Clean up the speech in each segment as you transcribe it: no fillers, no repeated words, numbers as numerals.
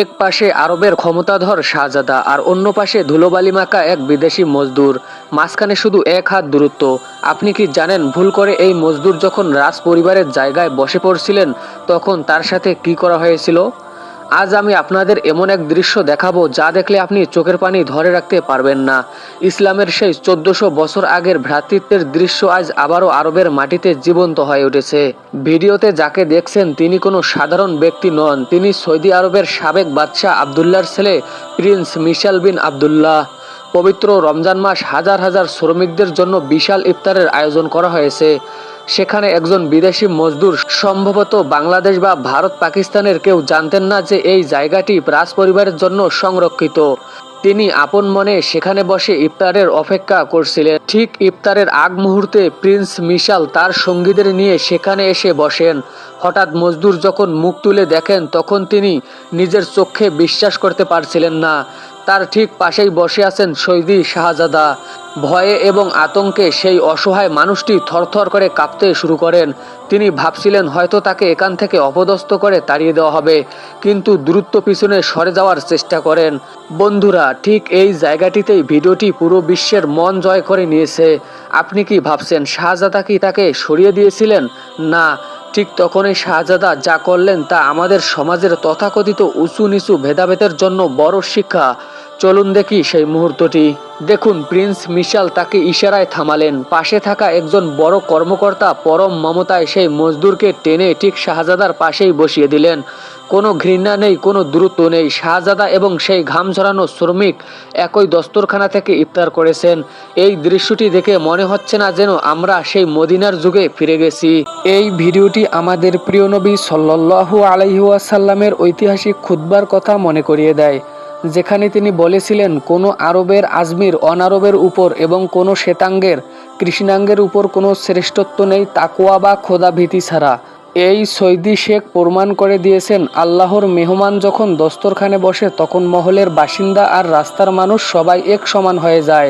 এক পাশে আরবের ক্ষমতাধর শাহজাদা আর অন্য পাশে ধুলোবালি মাখা এক বিদেশি মজদুর, মাঝখানে শুধু এক হাত দূরত্ব। আপনি কি জানেন ভুল করে এই মজদুর যখন রাজ পরিবারের জায়গায় বসে পড়ছিলেন তখন তার সাথে কি করা হয়েছিল? আজ আমি আপনাদের এমন এক দৃশ্য দেখাবো যা দেখলে আপনি চোখের পানি ধরে রাখতে পারবেন না। ইসলামের সেই 1400 বছর আগের ভ্রাতৃত্বের দৃশ্য আজ আবারও আরবের মাটিতে জীবন্ত হয়ে উঠেছে। ভিডিওতে যাকে দেখছেন তিনি কোনো সাধারণ ব্যক্তি নন, তিনি সৌদি আরবের সাবেক বাদশাহ আবদুল্লাহর ছেলে প্রিন্স মিশাল বিন আবদুল্লাহ। পবিত্র রমজান মাস হাজার হাজার শ্রমিকদের জন্য বিশাল ইফতারের আয়োজন করা হয়েছে। সেখানে একজন বিদেশি মজদুর, সম্ভবত বাংলাদেশ বা ভারত পাকিস্তানের কেউ, জানতেন না যে এই জায়গাটি রাজ পরিবারের জন্য সংরক্ষিত। তিনি আপন মনে সেখানে বসে ইফতারের অপেক্ষা করছিলেন। ঠিক ইফতারের আগ মুহূর্তে প্রিন্স মিশাল তার সঙ্গীদের নিয়ে সেখানে এসে বসেন। হঠাৎ মজদুর যখন মুখ তুলে দেখেন তখন তিনি নিজের চোখে বিশ্বাস করতে পারছিলেন না। তার ঠিক পাশেই বসে আছেন সৌদি শাহজাদা। ভয়ে এবং আতঙ্কে সেই অসহায় মানুষটি থরথর করে কাঁপতে শুরু করেন। তিনি ভাবছিলেন হয়তো তাকে এখান থেকে অপদস্থ করে তাড়িয়ে দেওয়া হবে, কিন্তু দ্রুত পিছনে সরে যাওয়ার চেষ্টা করেন। বন্ধুরা, ঠিক এই জায়গাটিতেই ভিডিওটি পুরো বিশ্বের মন জয় করে নিয়েছে। আপনি কি ভাবছেন শাহজাদা কি তাকে সরিয়ে দিয়েছিলেন? না, ঠিক তখনই শাহজাদা যা করলেন তা আমাদের সমাজের তথাকথিত উঁচু নিচু ভেদাভেদের জন্য বড় শিক্ষা। চলুন দেখি সেই মুহূর্তটি। দেখুন, প্রিন্স মিশাল তাকে ইশারায় থামালেন। পাশে থাকা একজন বড় কর্মকর্তা পরম মমতায় সেই মজদুরকে টেনে ঠিক শাহজাদার পাশেই বসিয়ে দিলেন। কোনো ঘৃণা নেই, কোনো দূরত্ব নেই। শাহজাদা এবং সেই ঘাম ঝরানো শ্রমিক একই দস্তরখানা থেকে ইফতার করেছেন। এই দৃশ্যটি দেখে মনে হচ্ছে না যেন আমরা সেই মদিনার যুগে ফিরে গেছি? এই ভিডিওটি আমাদের প্রিয় নবী সাল্লাল্লাহু আলাইহি ওয়াসাল্লামের ঐতিহাসিক খুতবার কথা মনে করিয়ে দেয়, যেখানে তিনি বলেছিলেন কোনো আরবের আজমির অনারবের উপর এবং কোনো শ্বেতাঙ্গের কৃষ্ণাঙ্গের উপর কোনো শ্রেষ্ঠত্ব নেই তাকওয়া বা খোদা ভীতি ছাড়া। এই সৌদি শেখ প্রমাণ করে দিয়েছেন আল্লাহর মেহমান যখন দস্তরখানে বসে তখন মহলের বাসিন্দা আর রাস্তার মানুষ সবাই এক সমান হয়ে যায়।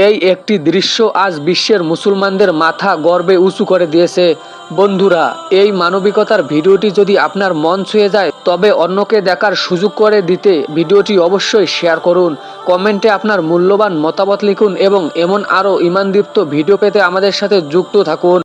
এই একটি দৃশ্য আজ বিশ্বের মুসলমানদের মাথা গর্বে উঁচু করে দিয়েছে। বন্ধুরা, এই মানবিকতার ভিডিওটি যদি আপনার মন ছুঁয়ে যায় তবে অন্যকে দেখার সুযোগ করে দিতে ভিডিওটি অবশ্যই শেয়ার করুন। কমেন্টে আপনার মূল্যবান মতামত লিখুন এবং এমন আরও ঈমানদীপ্ত ভিডিও পেতে আমাদের সাথে যুক্ত থাকুন।